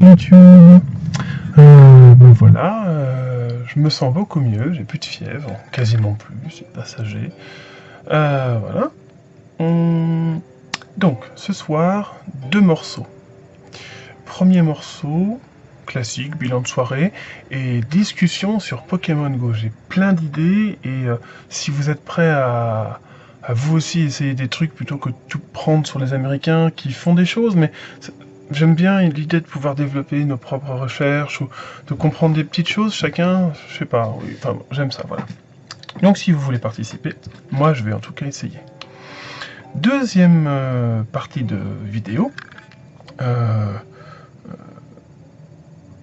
YouTube. Ben voilà, je me sens beaucoup mieux, j'ai plus de fièvre, quasiment plus, c'est passager. Voilà. Donc, ce soir, 2 morceaux. Premier morceau, classique, bilan de soirée, et discussion sur Pokémon Go. J'ai plein d'idées, et si vous êtes prêts à vous aussi essayer des trucs plutôt que de tout prendre sur les Américains qui font des choses, mais j'aime bien l'idée de pouvoir développer nos propres recherches, ou de comprendre des petites choses, chacun, je sais pas, oui, enfin, j'aime ça, voilà. Donc si vous voulez participer, moi je vais en tout cas essayer. Deuxième partie de vidéo,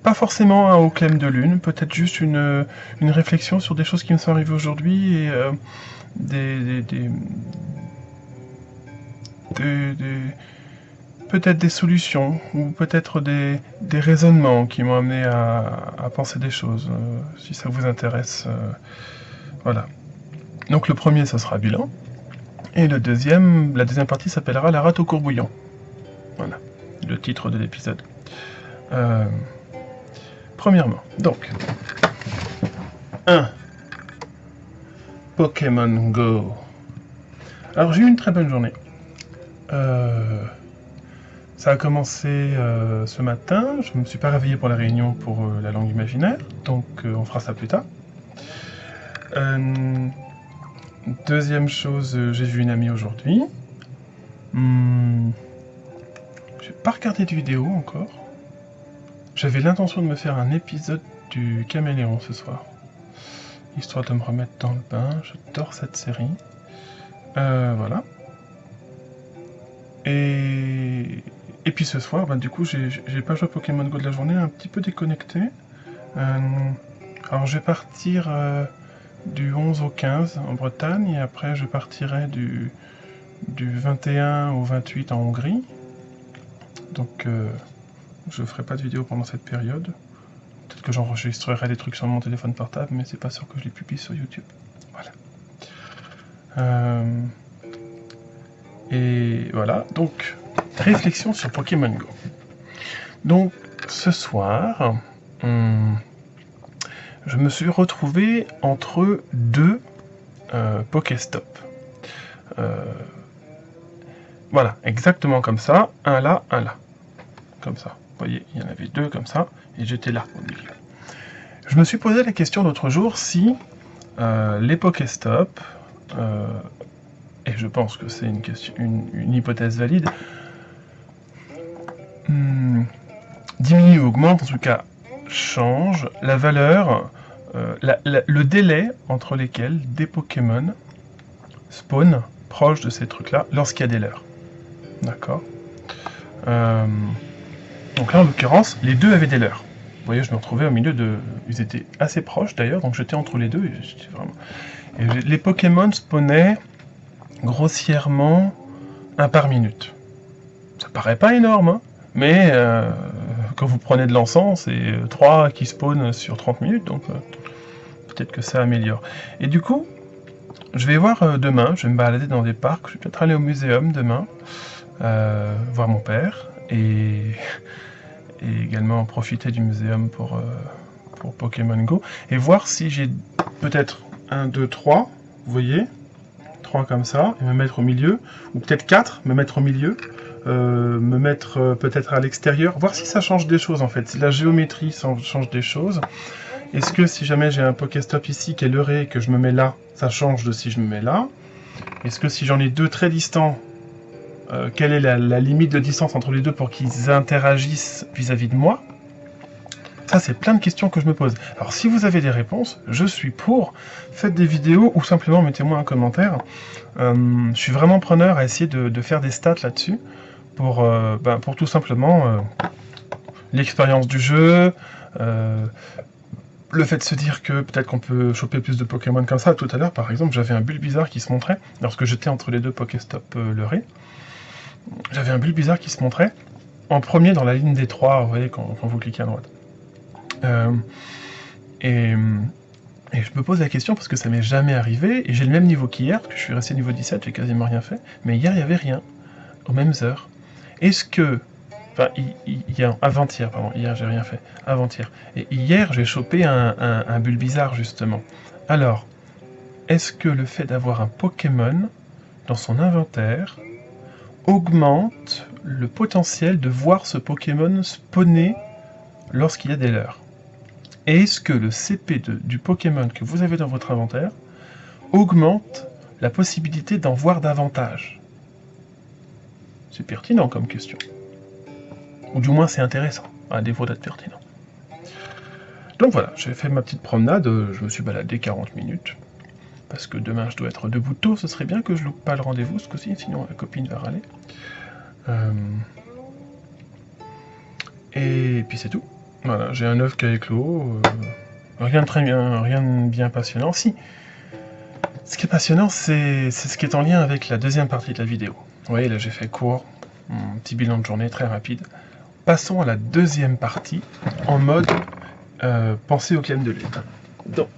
pas forcément un haut clem de lune, peut-être juste une réflexion sur des choses qui me sont arrivées aujourd'hui, et peut-être des solutions, ou peut-être des raisonnements qui m'ont amené à penser des choses, si ça vous intéresse. Voilà. Donc le premier, ça sera bilan, et la deuxième partie s'appellera la rate au courbouillon. Voilà, le titre de l'épisode. Premièrement, donc, 1. Pokémon Go. Alors j'ai eu une très bonne journée. Ça a commencé ce matin, je ne me suis pas réveillé pour la réunion pour la langue imaginaire, donc on fera ça plus tard. Deuxième chose, j'ai vu une amie aujourd'hui. J'ai pas regardé de vidéo encore. J'avais l'intention de me faire un épisode du Caméléon ce soir, histoire de me remettre dans le bain. J'adore cette série. Voilà. Et puis ce soir, bah, du coup, j'ai pas joué à Pokémon Go de la journée, un petit peu déconnecté. Alors je vais partir du 11 au 15 en Bretagne, et après je partirai du 21 au 28 en Hongrie. Donc je ferai pas de vidéo pendant cette période. Peut-être que j'enregistrerai des trucs sur mon téléphone portable, mais c'est pas sûr que je les publie sur YouTube. Voilà. Et voilà, donc réflexion sur Pokémon Go. Donc ce soir, je me suis retrouvé entre deux Pokéstop. Voilà, exactement comme ça, un là, comme ça. Vous voyez, il y en avait deux comme ça, et j'étais là au milieu. Je me suis posé la question l'autre jour si les Pokéstop, et je pense que c'est une hypothèse valide, diminue ou augmente, en tout cas change la valeur, le délai entre lesquels des Pokémon spawnent proche de ces trucs-là lorsqu'il y a des leurres. D'accord. Donc là, en l'occurrence, les deux avaient des leurres. Vous voyez, je me retrouvais au milieu de... Ils étaient assez proches d'ailleurs, donc j'étais entre les deux, et j'étais vraiment... Et les Pokémon spawnaient grossièrement 1 par minute. Ça paraît pas énorme, hein, mais quand vous prenez de l'encens, c'est 3 qui spawnent sur 30 minutes, donc peut-être que ça améliore. Et du coup, je vais voir demain, je vais me balader dans des parcs, je vais peut-être aller au muséum demain, voir mon père, et également profiter du muséum pour Pokémon Go, et voir si j'ai peut-être 1, 2, 3, vous voyez, 3 comme ça, et me mettre au milieu, ou peut-être 4, me mettre au milieu, me mettre peut-être à l'extérieur, voir si ça change des choses en fait, si la géométrie change des choses. Est-ce que si jamais j'ai un Pokéstop ici qui est leurré et que je me mets là, ça change de si je me mets là? Est-ce que si j'en ai deux très distants, quelle est la limite de distance entre les deux pour qu'ils interagissent vis-à-vis de moi? Ça, c'est plein de questions que je me pose. Alors, si vous avez des réponses, je suis pour. Faites des vidéos ou simplement mettez-moi un commentaire. Je suis vraiment preneur à essayer de faire des stats là-dessus pour tout simplement l'expérience du jeu, le fait de se dire que peut-être qu'on peut choper plus de Pokémon comme ça. Tout à l'heure, par exemple, j'avais un Bulbizarre qui se montrait, lorsque j'étais entre les deux Pokéstop leurrés. J'avais un Bulbizarre qui se montrait en premier dans la ligne des 3, vous voyez, quand vous cliquez à droite. Et je me pose la question parce que ça m'est jamais arrivé, et j'ai le même niveau qu'hier, que je suis resté niveau 17, j'ai quasiment rien fait, mais hier il n'y avait rien, aux mêmes heures. Est-ce que Enfin, avant-hier, pardon. Hier, j'ai rien fait. Avant-hier. Et hier, j'ai chopé un Bulbizarre, justement. Alors, est-ce que le fait d'avoir un Pokémon dans son inventaire augmente le potentiel de voir ce Pokémon spawner lorsqu'il y a des leurres? Et est-ce que le CP du Pokémon que vous avez dans votre inventaire augmente la possibilité d'en voir davantage? C'est pertinent comme question. Ou du moins c'est intéressant, à défaut d'être pertinent. Donc voilà, j'ai fait ma petite promenade, je me suis baladé 40 minutes. Parce que demain je dois être debout tôt, ce serait bien que je loupe pas le rendez-vous ce coup-ci, sinon la copine va râler. Et puis c'est tout. Voilà, j'ai un œuf qui a éclos, rien de très bien, rien de bien passionnant. Si, ce qui est passionnant, c'est ce qui est en lien avec la deuxième partie de la vidéo. Vous voyez, là j'ai fait court, un petit bilan de journée très rapide. Passons à la deuxième partie, en mode pensée au clem de lune. Donc,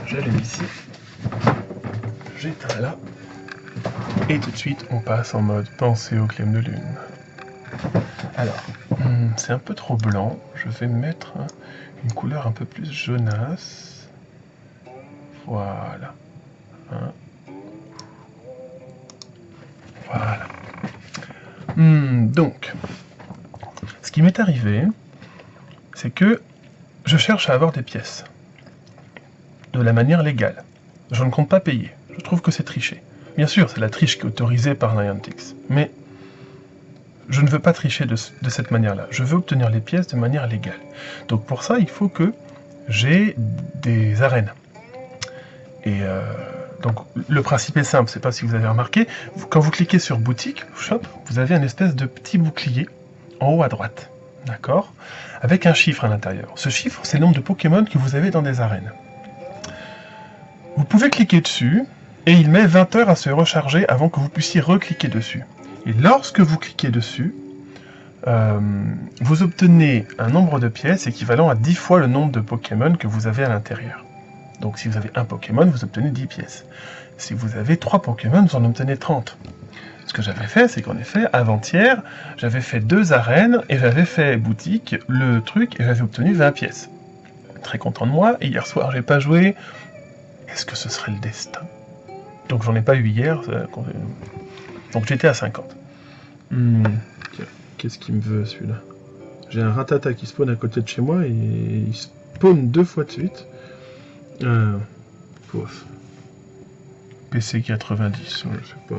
j'allume ici, j'éteins là, et tout de suite on passe en mode pensée au clem de lune. Alors, c'est un peu trop blanc, je vais mettre une couleur un peu plus jaunasse. Voilà. Voilà. Donc, ce qui m'est arrivé, c'est que je cherche à avoir des pièces de la manière légale. Je ne compte pas payer. Je trouve que c'est tricher. Bien sûr, c'est la triche qui est autorisée par Niantic, mais je ne veux pas tricher de cette manière-là. Je veux obtenir les pièces de manière légale. Donc pour ça, il faut que j'ai des arènes. Et donc le principe est simple, je ne sais pas si vous avez remarqué, quand vous cliquez sur boutique, shop, vous avez une espèce de petit bouclier en haut à droite, d'accord, avec un chiffre à l'intérieur. Ce chiffre, c'est le nombre de Pokémon que vous avez dans des arènes. Vous pouvez cliquer dessus, et il met 20 heures à se recharger avant que vous puissiez recliquer dessus. Et lorsque vous cliquez dessus, vous obtenez un nombre de pièces équivalent à 10 fois le nombre de Pokémon que vous avez à l'intérieur. Donc si vous avez un Pokémon, vous obtenez 10 pièces. Si vous avez 3 Pokémon, vous en obtenez 30. Ce que j'avais fait, c'est qu'en effet, avant-hier, j'avais fait 2 arènes, et j'avais fait boutique, le truc, et j'avais obtenu 20 pièces. Très content de moi, et hier soir, j'ai pas joué. Est-ce que ce serait le destin? Donc j'en ai pas eu hier, donc j'étais à 50. Qu'est-ce qu'il me veut celui-là? J'ai un Rattata qui spawn à côté de chez moi et il spawn 2 fois de suite. Pouf. PC 90, je sais pas.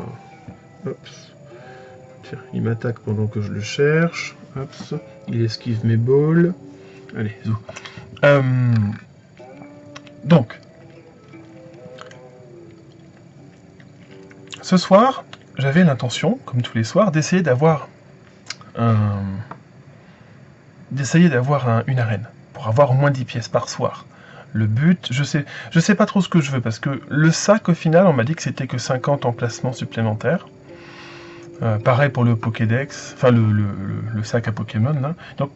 Hop. Tiens, il m'attaque pendant que je le cherche. Hop. Il esquive mes balls. Allez, zou. Donc. Ce soir, j'avais l'intention, comme tous les soirs, d'essayer d'avoir une arène, pour avoir au moins 10 pièces par soir. Le but, je sais pas trop ce que je veux, parce que le sac, au final, on m'a dit que c'était que 50 emplacements supplémentaires. Pareil pour le Pokédex, enfin le sac à Pokémon, là. Donc,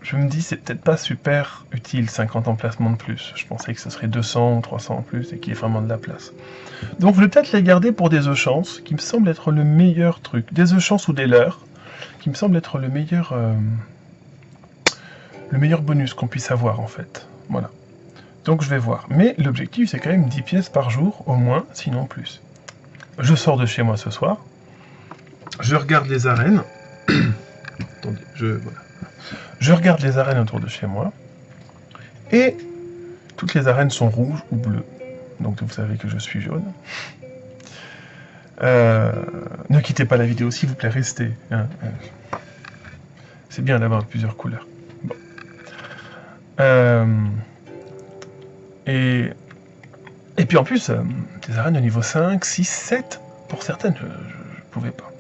je me dis, c'est peut-être pas super utile, 50 emplacements de plus. Je pensais que ce serait 200 ou 300 en plus, et qu'il y ait vraiment de la place. Donc je vais peut-être les garder pour des œufs chance, qui me semble être le meilleur truc. Des œufs chance ou des leurres, qui me semble être le meilleur bonus qu'on puisse avoir en fait. Voilà. Donc je vais voir. Mais l'objectif c'est quand même 10 pièces par jour, au moins, sinon plus. Je sors de chez moi ce soir. Je regarde les arènes. Attendez, voilà. Je regarde les arènes autour de chez moi. Et toutes les arènes sont rouges ou bleues. Donc vous savez que je suis jaune. Ne quittez pas la vidéo, s'il vous plaît, restez. Hein. C'est bien d'avoir plusieurs couleurs. Bon. Et puis en plus, des arènes de niveau 5, 6, 7, pour certaines, je pouvais pas.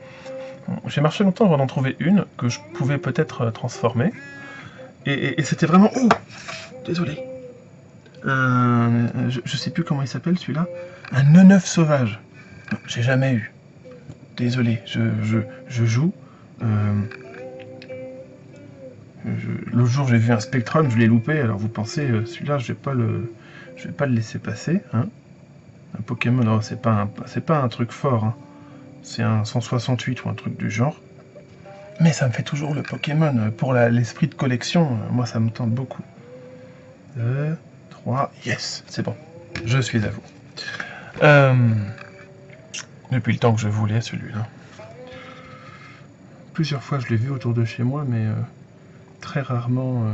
Bon, j'ai marché longtemps avant d'en trouver une que je pouvais peut-être transformer. Et c'était vraiment... Oh, désolé. Je sais plus comment il s'appelle celui-là. Un Neuneuve sauvage. J'ai jamais eu. Désolé, je joue. L'autre jour j'ai vu un Spectrum, je l'ai loupé. Alors vous pensez, celui-là, je vais pas le laisser passer. Hein. Un Pokémon, non, c'est pas un truc fort. Hein. C'est un 168 ou un truc du genre. Mais ça me fait toujours le Pokémon. Pour l'esprit de collection, moi ça me tente beaucoup. 2, 3, yes, c'est bon. Je suis à vous. Depuis le temps que je voulais celui-là. Plusieurs fois je l'ai vu autour de chez moi, mais très rarement...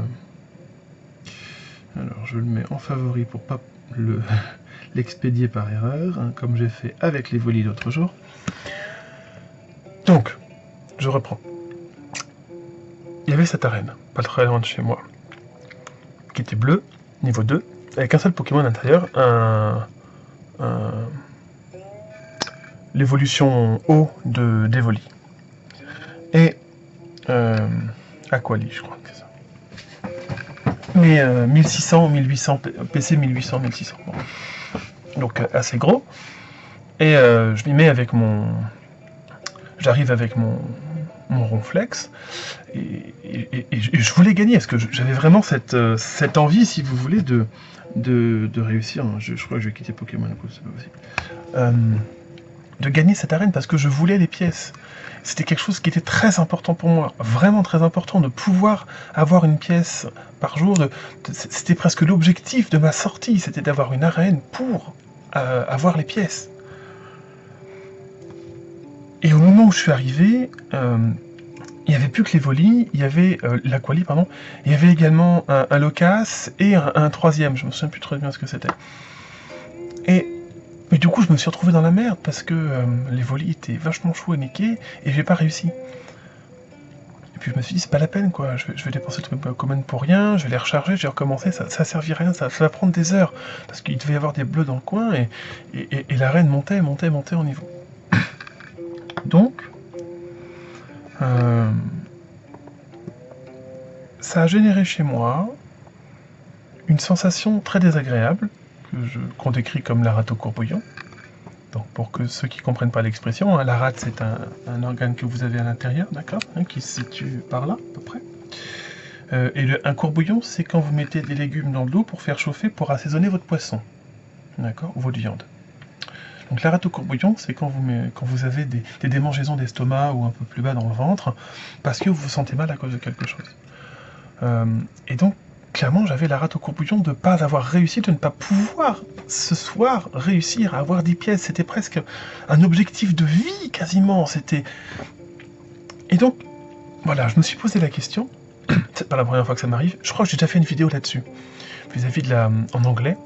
Alors je le mets en favori pour pas l'expédier par erreur, hein, comme j'ai fait avec les volis l'autre jour. Donc, je reprends. Il y avait cette arène, pas très loin de chez moi, qui était bleue, niveau 2, avec un seul Pokémon à l'intérieur, l'évolution eau d'Evoli. Et Aquali, je crois que c'est ça. Mais 1600, 1800, PC 1800, 1600. Bon. Donc assez gros. Et je m'y mets avec mon... J'arrive avec mon Ronflex. Et je voulais gagner, parce que j'avais vraiment cette envie, si vous voulez, de réussir. Je crois que je vais quitter Pokémon, c'est pas possible. De gagner cette arène, parce que je voulais les pièces. C'était quelque chose qui était très important pour moi, vraiment très important, de pouvoir avoir une pièce par jour. C'était presque l'objectif de ma sortie, c'était d'avoir une arène pour avoir les pièces. Et au moment où je suis arrivé, il n'y avait plus que les volis, il y avait l'Aquali, pardon, il y avait également un Locas et un troisième, je me souviens plus très bien ce que c'était. Et du coup, je me suis retrouvé dans la merde parce que les volis étaient vachement chauds à niquer et j'ai pas réussi. Et puis je me suis dit, c'est pas la peine quoi, je vais dépenser tout le Pokémon pour rien, je vais les recharger, je vais recommencer, ça servira à rien, ça va prendre des heures. Parce qu'il devait y avoir des bleus dans le coin et l'arène montait en niveau. Donc, ça a généré chez moi une sensation très désagréable, qu'on décrit comme la rate au courbouillon. Donc pour que ceux qui ne comprennent pas l'expression, hein, la rate c'est un organe que vous avez à l'intérieur, d'accord, hein, qui se situe par là, à peu près. Un courbouillon, c'est quand vous mettez des légumes dans de l'eau pour faire chauffer, pour assaisonner votre poisson, d'accord, ou votre viande. Donc la rate au courbouillon, c'est quand vous avez des démangeaisons d'estomac ou un peu plus bas dans le ventre, parce que vous vous sentez mal à cause de quelque chose. Et donc, clairement, j'avais la rate au courbouillon de ne pas avoir réussi, de ne pas pouvoir, ce soir, réussir à avoir des pièces. C'était presque un objectif de vie, quasiment. Et donc, voilà, je me suis posé la question. C'est pas la première fois que ça m'arrive. Je crois que j'ai déjà fait une vidéo là-dessus. Vis-à-vis de en anglais.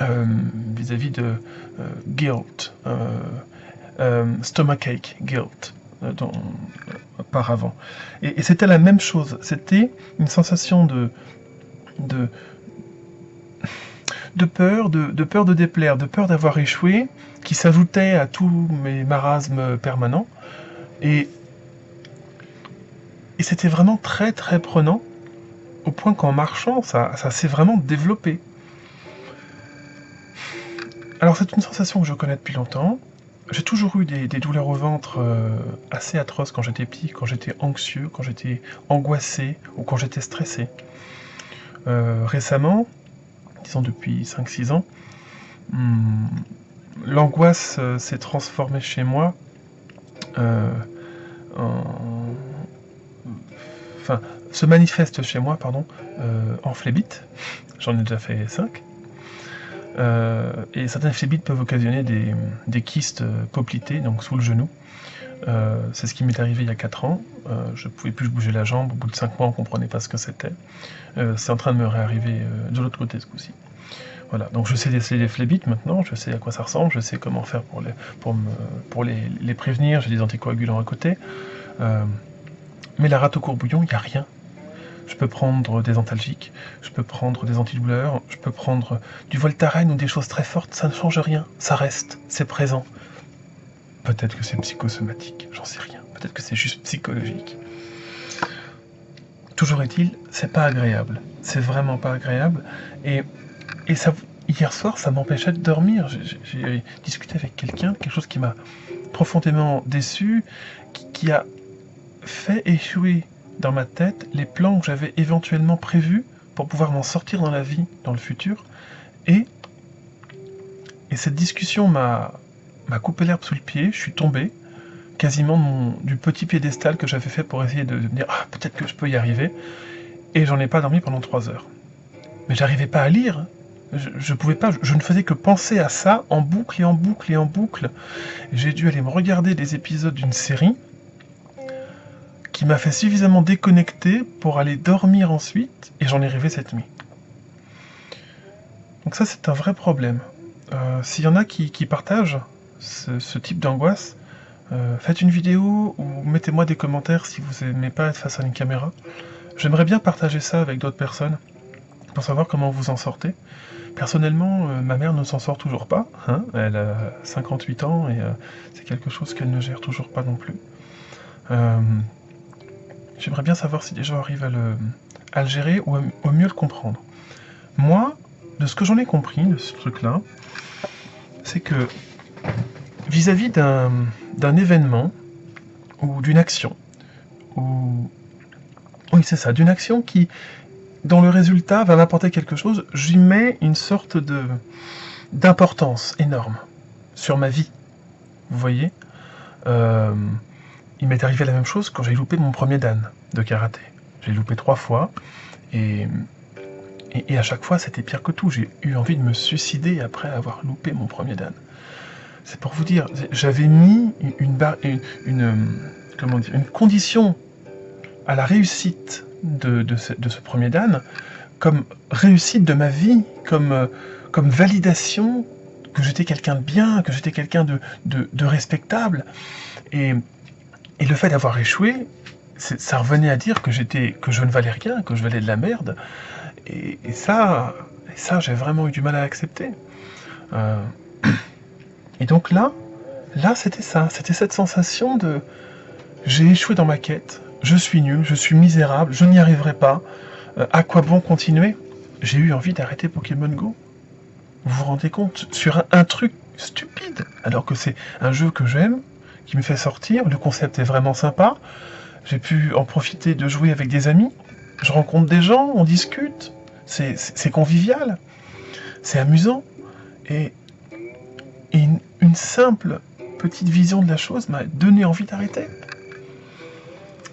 Vis-à-vis de guilt. Stomachache, guilt. Auparavant. Et c'était la même chose. C'était une sensation de peur, de peur de déplaire, de peur d'avoir échoué, qui s'ajoutait à tous mes marasmes permanents. Et c'était vraiment très très prenant, au point qu'en marchant, ça s'est vraiment développé. Alors c'est une sensation que je connais depuis longtemps. J'ai toujours eu des douleurs au ventre assez atroces quand j'étais petit, quand j'étais anxieux, quand j'étais angoissé ou quand j'étais stressé. Récemment, disons depuis 5-6 ans, l'angoisse s'est transformée chez moi se manifeste chez moi, pardon, en phlébite. J'en ai déjà fait 5. Et certaines phlébites peuvent occasionner des kystes poplités, donc sous le genou. C'est ce qui m'est arrivé il y a 4 ans. Je ne pouvais plus bouger la jambe. Au bout de 5 mois, on ne comprenait pas ce que c'était. C'est en train de me réarriver de l'autre côté ce coup-ci. Voilà, donc je sais laisser les phlébites maintenant, je sais à quoi ça ressemble, je sais comment faire pour les prévenir, j'ai des anticoagulants à côté. Mais la rate au courbouillon, il n'y a rien. Je peux prendre des antalgiques, je peux prendre des antidouleurs, je peux prendre du Voltaren ou des choses très fortes, ça ne change rien, ça reste, c'est présent. Peut-être que c'est psychosomatique, j'en sais rien, peut-être que c'est juste psychologique. Toujours est-il, c'est pas agréable, c'est vraiment pas agréable, et ça, hier soir, ça m'empêchait de dormir. J'ai discuté avec quelqu'un, quelque chose qui m'a profondément déçu, qui a fait échouer dans ma tête les plans que j'avais éventuellement prévus pour pouvoir m'en sortir dans la vie, dans le futur. Et cette discussion m'a coupé l'herbe sous le pied, je suis tombé, quasiment du petit piédestal que j'avais fait pour essayer de me dire « Ah, peut-être que je peux y arriver ». Et j'en ai pas dormi pendant 3 heures. Mais j'arrivais pas à lire. Je pouvais pas, je ne faisais que penser à ça en boucle et en boucle et en boucle. J'ai dû aller me regarder des épisodes d'une série qui m'a fait suffisamment déconnecter pour aller dormir ensuite, et j'en ai rêvé cette nuit. Donc ça, c'est un vrai problème. S'il y en a qui partagent ce type d'angoisse, faites une vidéo ou mettez-moi des commentaires si vous n'aimez pas être face à une caméra. J'aimerais bien partager ça avec d'autres personnes pour savoir comment vous en sortez. Personnellement, ma mère ne s'en sort toujours pas. Hein, elle a 58 ans et c'est quelque chose qu'elle ne gère toujours pas non plus. J'aimerais bien savoir si les gens arrivent à le gérer ou au mieux le comprendre. Moi, de ce que j'en ai compris de ce truc-là, c'est que vis-à-vis d'un événement ou d'une action, oui c'est ça, d'une action qui, dont le résultat va m'apporter quelque chose, j'y mets une sorte d'importance énorme sur ma vie. Vous voyez, il m'est arrivé la même chose quand j'ai loupé mon premier dan de karaté. J'ai loupé 3 fois et à chaque fois c'était pire que tout. J'ai eu envie de me suicider après avoir loupé mon premier dan. C'est pour vous dire, j'avais mis une condition à la réussite de ce premier dan comme réussite de ma vie, comme validation que j'étais quelqu'un de bien, que j'étais quelqu'un de respectable. Et le fait d'avoir échoué, ça revenait à dire que je ne valais rien, que je valais de la merde. Et ça, j'ai vraiment eu du mal à accepter. Et donc là, c'était ça. C'était cette sensation de j'ai échoué dans ma quête, je suis nul, je suis misérable, je n'y arriverai pas. À quoi bon continuer? J'ai eu envie d'arrêter Pokémon Go. Vous vous rendez compte? Sur un truc stupide, alors que c'est un jeu que j'aime, qui me fait sortir, le concept est vraiment sympa, j'ai pu en profiter de jouer avec des amis, je rencontre des gens, on discute, c'est convivial, c'est amusant, et une simple petite vision de la chose m'a donné envie d'arrêter.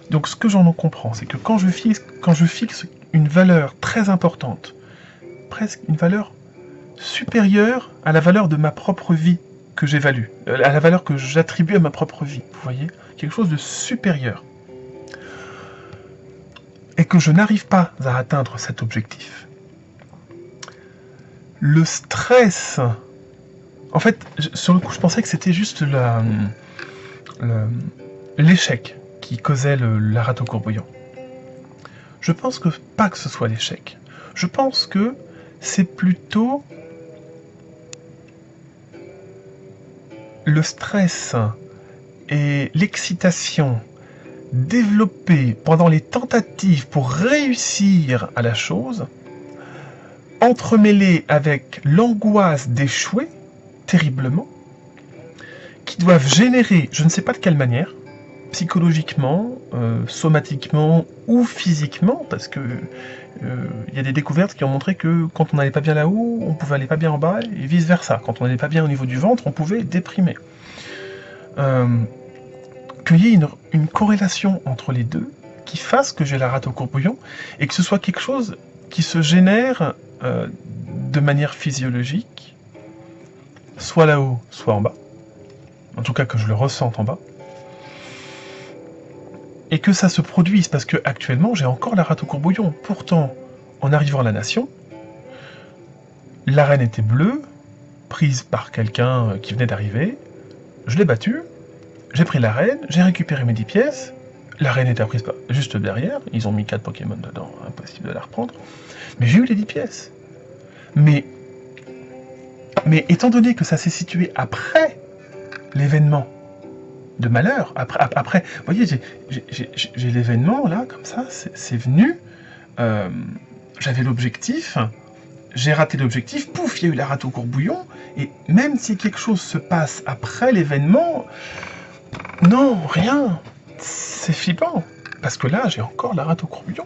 Donc ce que j'en comprends, c'est que quand je fixe une valeur très importante, presque une valeur supérieure à la valeur de ma propre vie que j'évalue, à la valeur que j'attribue à ma propre vie, vous voyez, quelque chose de supérieur, et que je n'arrive pas à atteindre cet objectif. Le stress, en fait, sur le coup, je pensais que c'était juste l'échec qui causait la rate au courbouillon. Je pense que pas que ce soit l'échec. Je pense que c'est plutôt le stress et l'excitation développée pendant les tentatives pour réussir à la chose, entremêlée avec l'angoisse d'échouer terriblement, qui doivent générer, je ne sais pas de quelle manière, psychologiquement, somatiquement ou physiquement, parce que y a des découvertes qui ont montré que quand on n'allait pas bien là-haut, on pouvait aller pas bien en bas, et vice-versa. Quand on n'allait pas bien au niveau du ventre, on pouvait déprimer. Qu'il y ait une corrélation entre les deux, qui fasse que j'ai la rate au courbouillon, et que ce soit quelque chose qui se génère de manière physiologique, soit là-haut, soit en bas. En tout cas que je le ressente en bas. Et que ça se produise, parce que actuellement j'ai encore la rate au courbouillon. Pourtant, en arrivant à la nation, l'arène était bleue, prise par quelqu'un qui venait d'arriver, je l'ai battue, j'ai pris l'arène, j'ai récupéré mes 10 pièces, l'arène était prise juste derrière, ils ont mis 4 Pokémon dedans, impossible de la reprendre, mais j'ai eu les 10 pièces. Mais étant donné que ça s'est situé après l'événement de malheur, après, vous voyez, j'ai l'événement là, comme ça, c'est venu, j'avais l'objectif, j'ai raté l'objectif, pouf, il y a eu la rate au courbouillon, et même si quelque chose se passe après l'événement, non, rien, c'est flippant, parce que là, j'ai encore la rate au courbouillon,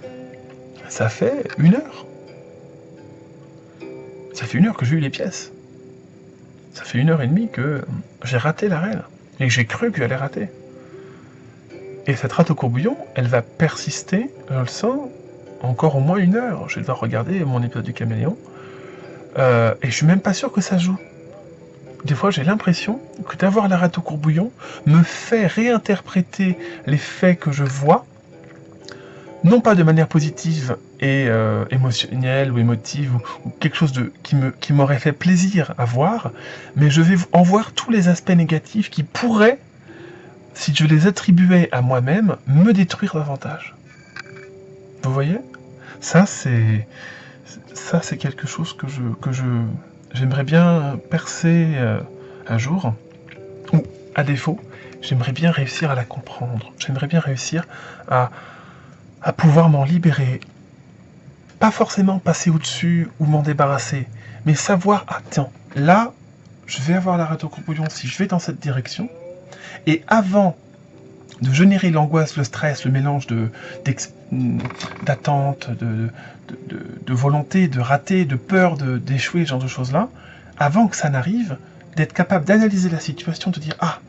ça fait 1 heure. Ça fait 1 heure que j'ai eu les pièces. Ça fait 1h30 que j'ai raté l'arène. Et que j'ai cru que j'allais rater. Et cette rate au courbouillon, elle va persister, je le sens, encore au moins 1 heure. Je vais devoir regarder mon épisode du caméléon. Et je suis même pas sûr que ça joue. Des fois, j'ai l'impression que d'avoir la rate au courbouillon me fait réinterpréter les faits que je vois, non pas de manière positive et émotionnelle ou émotive, ou quelque chose qui m'aurait fait plaisir à voir, mais je vais en voir tous les aspects négatifs qui pourraient, si je les attribuais à moi-même, me détruire davantage. Vous voyez ? Ça, c'est quelque chose que j'aimerais bien percer un jour, ou à défaut, j'aimerais bien réussir à la comprendre. J'aimerais bien réussir à pouvoir m'en libérer. Pas forcément passer au-dessus ou m'en débarrasser, mais savoir, attends, là, je vais avoir la rate au courbouillon si je vais dans cette direction, et avant de générer l'angoisse, le stress, le mélange d'attente, de volonté, de rater, de peur d'échouer, ce genre de choses-là, avant que ça n'arrive, d'être capable d'analyser la situation, de dire « Ah,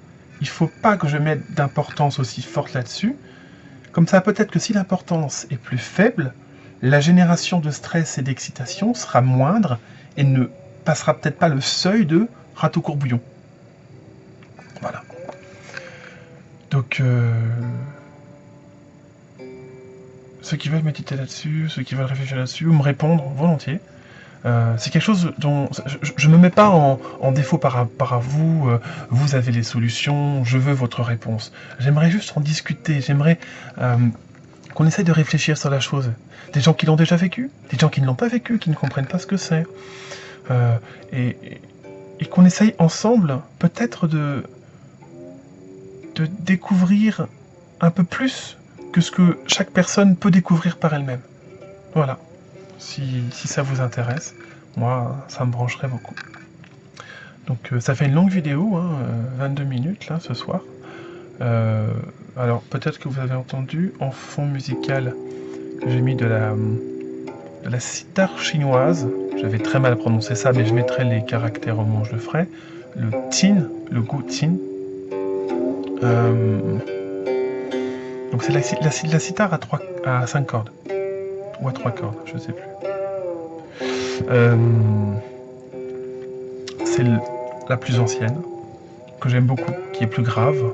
il ne faut pas que je mette d'importance aussi forte là-dessus ». Comme ça, peut-être que si l'importance est plus faible, la génération de stress et d'excitation sera moindre et ne passera peut-être pas le seuil de rate au courbouillon. Voilà. Donc, ceux qui veulent méditer là-dessus, ceux qui veulent réfléchir là-dessus, ou me répondre volontiers, c'est quelque chose dont je ne me mets pas en défaut par rapport à vous, vous avez les solutions, je veux votre réponse. J'aimerais juste en discuter, j'aimerais qu'on essaye de réfléchir sur la chose. Des gens qui l'ont déjà vécu, des gens qui ne l'ont pas vécu, qui ne comprennent pas ce que c'est. Et qu'on essaye ensemble, peut-être de découvrir un peu plus que ce que chaque personne peut découvrir par elle-même. Voilà. Si ça vous intéresse, moi, ça me brancherait beaucoup. Donc, ça fait une longue vidéo, 22 minutes, là, ce soir. Alors, peut-être que vous avez entendu, en fond musical, que j'ai mis de la sitar chinoise. J'avais très mal prononcé ça, mais je mettrai les caractères au moment où je le ferai. Le tin, le gu tin. Donc c'est la sitar à 5 cordes. Ou à 3 cordes, je ne sais plus. C'est la plus ancienne, que j'aime beaucoup, qui est plus grave.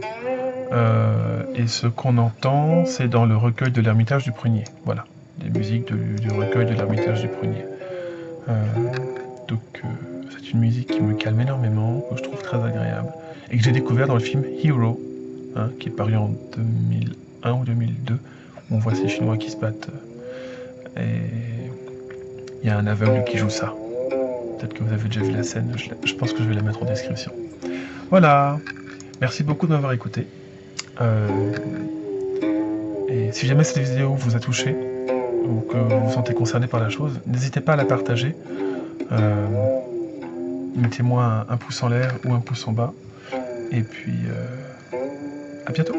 Et ce qu'on entend, c'est dans le recueil de l'Ermitage du Prunier. Voilà, des musiques du recueil de l'Ermitage du Prunier. Donc c'est une musique qui me calme énormément, que je trouve très agréable, et que j'ai découvert dans le film Hero, qui est paru en 2001 ou 2002, où on voit ces Chinois qui se battent, et il y a un aveugle qui joue ça. Peut-être que vous avez déjà vu la scène, je pense que je vais la mettre en description. Voilà, merci beaucoup de m'avoir écouté. Et si jamais cette vidéo vous a touché, ou que vous vous sentez concerné par la chose, n'hésitez pas à la partager. Mettez-moi un pouce en l'air ou un pouce en bas. Et puis, à bientôt.